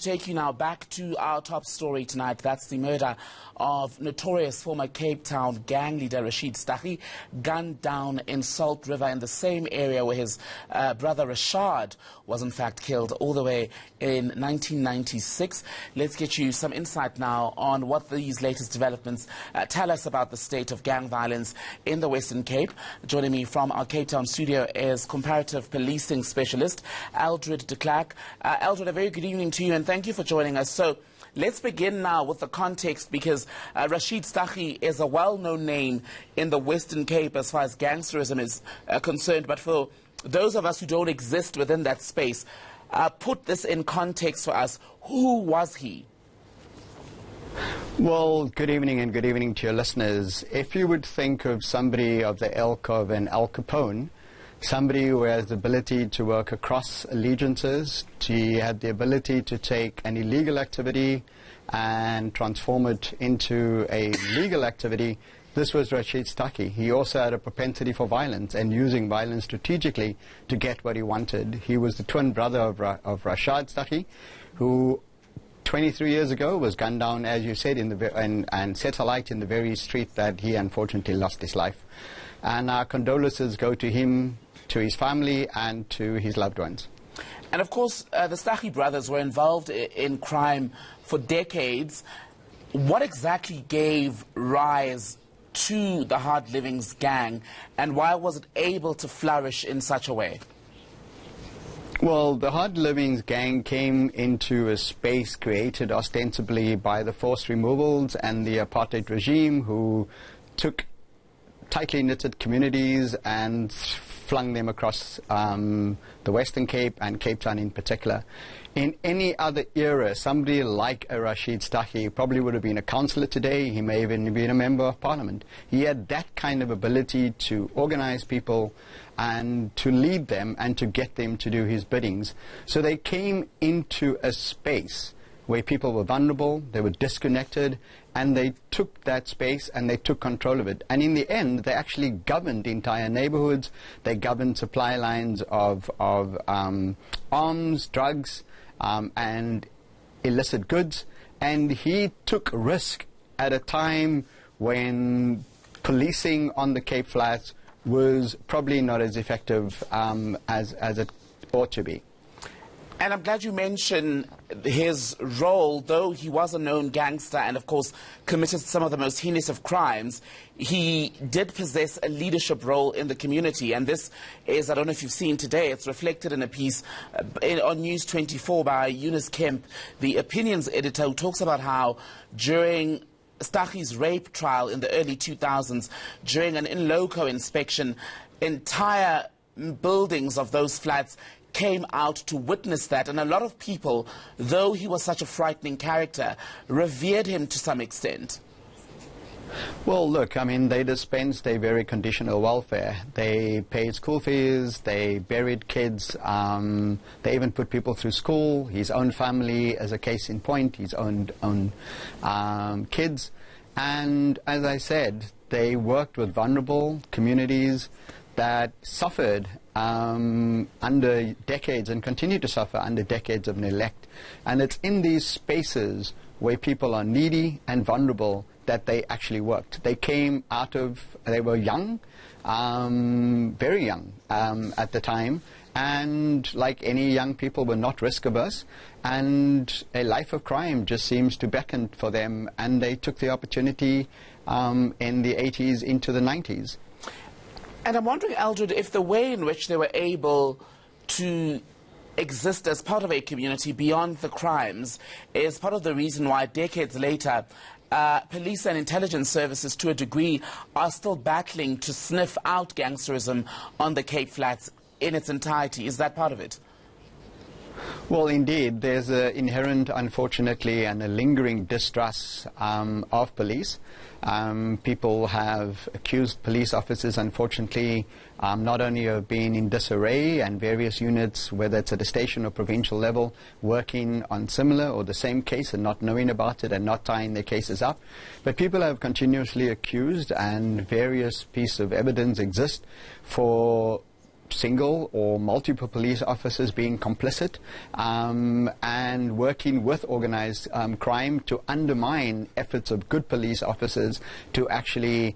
Take you now back to our top story tonight. That's the murder of notorious former Cape Town gang leader Rashied Staggie, gunned down in Salt River, in the same area where his brother Rashaad was in fact killed all the way in 1996. Let's get you some insight now on what these latest developments tell us about the state of gang violence in the Western Cape. Joining me from our Cape Town studio is Comparative Policing Specialist Eldred de Klerk. Eldred, a very good evening to you, and thank you for joining us. So let's begin now with the context, because Rashied Staggie is a well-known name in the Western Cape as far as gangsterism is concerned. But for those of us who don't exist within that space, put this in context for us. Who was he? Well, good evening, and good evening to your listeners. If you would think of somebody of the ilk of an Al Capone, somebody who has the ability to work across allegiances, he had the ability to take an illegal activity and transform it into a legal activity. This was Rashied Stuckey. He also had a propensity for violence and using violence strategically to get what he wanted. He was the twin brother of Rashaad Stuckey, who 23 years ago was gunned down, as you said, and set alight in the very street that he unfortunately lost his life. And our condolences go to him, to his family, and to his loved ones. And of course, the Staggie brothers were involved in crime for decades. What exactly gave rise to the Hard Livings gang, and why was it able to flourish in such a way? Well, the Hard Livings gang came into a space created ostensibly by the forced removals and the apartheid regime, who took tightly knitted communities and flung them across the Western Cape and Cape Town in particular. In any other era, somebody like a Rashied Staggie probably would have been a councillor today. He may even been a member of parliament. He had that kind of ability to organize people and to lead them and to get them to do his biddings. So they came into a space where people were vulnerable, they were disconnected, and they took that space and they took control of it. And in the end, they actually governed entire neighborhoods. They governed supply lines of arms, drugs, and illicit goods. And he took risk at a time when policing on the Cape Flats was probably not as effective as it ought to be. And I'm glad you mentioned his role. Though he was a known gangster and, of course, committed some of the most heinous of crimes, he did possess a leadership role in the community. And this is, I don't know if you've seen today, it's reflected in a piece on News 24 by Eunice Kemp, the opinions editor, who talks about how during Staggie's rape trial in the early 2000s, during an in loco inspection, entire buildings of those flats came out to witness that, and a lot of people, though he was such a frightening character, revered him to some extent. Well, look, I mean, they dispensed a very conditional welfare. They paid school fees, they buried kids, they even put people through school, his own family as a case in point, his own kids. And as I said, they worked with vulnerable communities that suffered under decades and continue to suffer under decades of neglect. And it's in these spaces where people are needy and vulnerable that they actually worked. They came out of, they were young, very young at the time, and like any young people were not risk averse, and a life of crime just seems to beckon for them, and they took the opportunity in the 80s into the 90s. And I'm wondering, Eldred, if the way in which they were able to exist as part of a community beyond the crimes is part of the reason why decades later police and intelligence services to a degree are still battling to sniff out gangsterism on the Cape Flats in its entirety. Is that part of it? Well, indeed, there's an inherent, unfortunately, and a lingering distrust of police. People have accused police officers, unfortunately, not only of being in disarray, and various units, whether it's at a station or provincial level, working on similar or the same case and not knowing about it and not tying their cases up, but people have continuously accused, and various pieces of evidence exist for single or multiple police officers being complicit, and working with organized crime to undermine efforts of good police officers to actually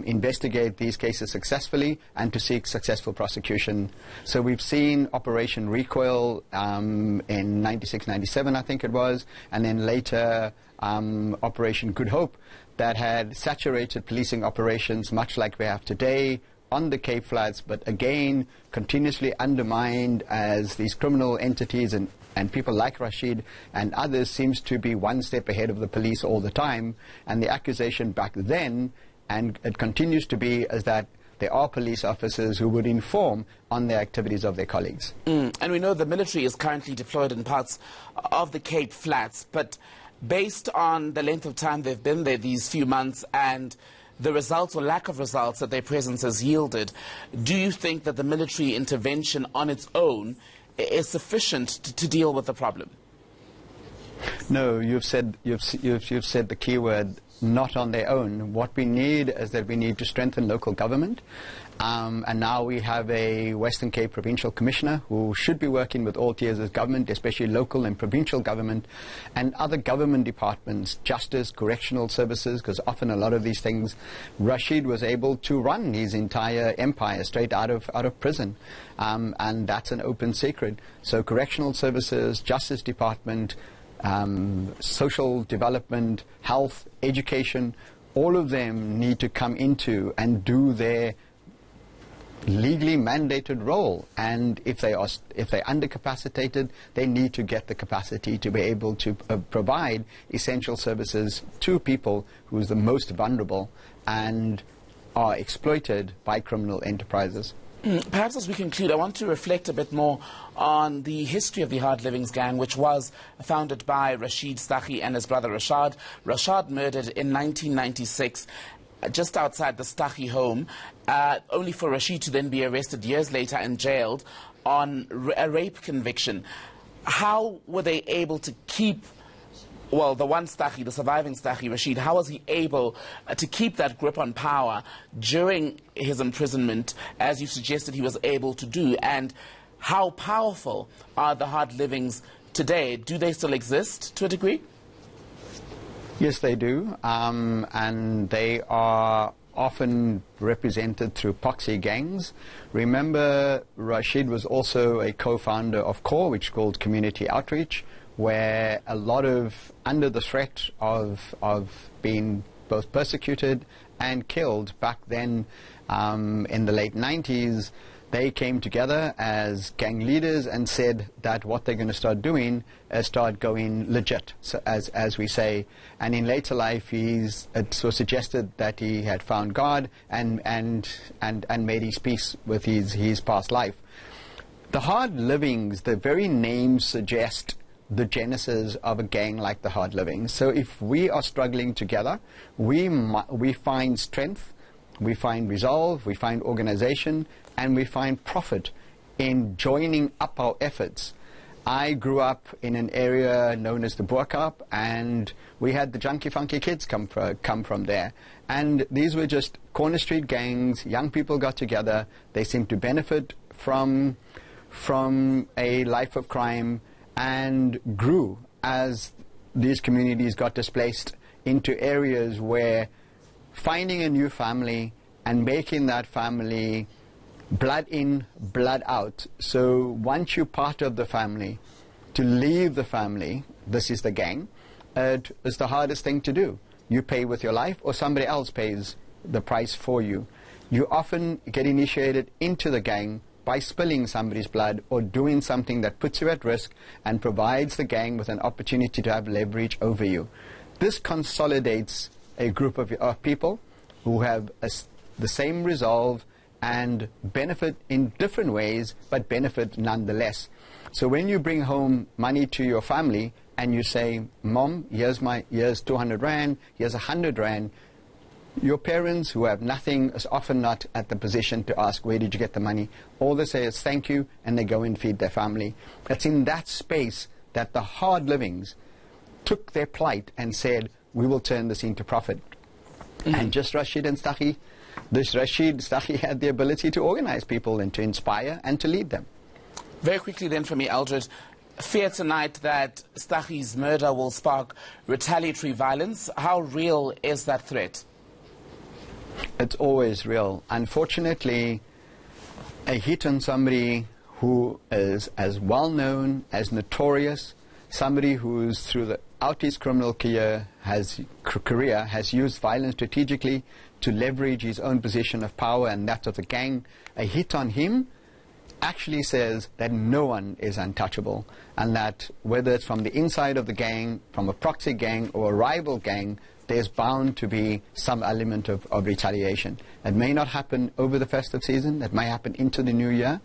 investigate these cases successfully and to seek successful prosecution. So we've seen Operation Recoil in 96, 97, I think it was, and then later Operation Good Hope, that had saturated policing operations much like we have today on the Cape Flats, but again continuously undermined as these criminal entities and people like Rasheed and others seems to be one step ahead of the police all the time. And the accusation back then, and it continues to be, is that there are police officers who would inform on the activities of their colleagues. And we know the military is currently deployed in parts of the Cape Flats, but based on the length of time they've been there, these few months, and the results or lack of results that their presence has yielded, do you think that the military intervention on its own is sufficient to deal with the problem? No, you've said the key word, not on their own. What we need is that we need to strengthen local government. And now we have a Western Cape Provincial Commissioner who should be working with all tiers of government, especially local and provincial government, and other government departments, justice, correctional services, because often a lot of these things, Rasheed was able to run his entire empire straight out of prison. And that's an open secret. So correctional services, justice department, social development, health, education, all of them need to come into and do their legally mandated role. And if they're undercapacitated, they need to get the capacity to be able to provide essential services to people who's the most vulnerable and are exploited by criminal enterprises. Perhaps as we conclude, I want to reflect a bit more on the history of the Hard Livings gang, which was founded by Rashied Staggie and his brother Rashaad. Rashaad murdered in 1996 just outside the Stuckey home, only for Rasheed to then be arrested years later and jailed on a rape conviction. How were they able to keep, well, the one Stuckey, the surviving Stuckey, Rasheed, how was he able to keep that grip on power during his imprisonment, as you suggested he was able to do? And how powerful are the Hard Livings today? Do they still exist to a degree? Yes, they do, and they are often represented through poxy gangs. Remember, Rasheed was also a co-founder of CORE, which is called Community Outreach, where a lot of, under the threat of being both persecuted and killed back then in the late 90s, they came together as gang leaders and said that what they're going to start doing is start going legit, so as we say. And in later life, it was suggested that he had found God and made his peace with his past life. The Hard Livings, the very names suggest the genesis of a gang like the Hard Livings. So if we are struggling together, we find strength, we find resolve, we find organization, and we find profit in joining up our efforts. I grew up in an area known as the Boerkaap, and we had the Junkie Funky Kids come from there. And these were just corner street gangs. Young people got together. They seemed to benefit from a life of crime and grew as these communities got displaced into areas where finding a new family and making that family blood in, blood out. So once you're part of the family, to leave the family, this is the gang, it is the hardest thing to do. You pay with your life or somebody else pays the price for you. You often get initiated into the gang by spilling somebody's blood or doing something that puts you at risk and provides the gang with an opportunity to have leverage over you. This consolidates a group of people who have the same resolve and benefit in different ways, but benefit nonetheless. So when you bring home money to your family and you say, Mom, here's 200 Rand, here's 100 Rand, your parents who have nothing is often not at the position to ask, where did you get the money? All they say is thank you, and they go and feed their family. It's in that space that the Hard Livings took their plight and said, we will turn this into profit. And just Rasheed and Staggie this Rashied Staggie had the ability to organize people and to inspire and to lead them. Very quickly then for me, Eldred, fear tonight that Staggie's murder will spark retaliatory violence. How real is that threat? It's always real. Unfortunately, a hit on somebody who is as well known, as notorious, somebody who's throughout his criminal career has used violence strategically to leverage his own position of power and that of the gang, a hit on him actually says that no one is untouchable, and that whether it's from the inside of the gang, from a proxy gang or a rival gang, there's bound to be some element of retaliation. It may not happen over the festive season, it may happen into the new year.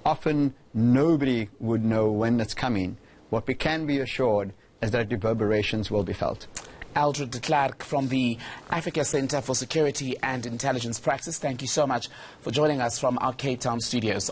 Often nobody would know when it's coming. What we can be assured is that reverberations will be felt. Eldred de Klerk from the Africa Centre for Security and Intelligence Practice, thank you so much for joining us from our Cape Town studios.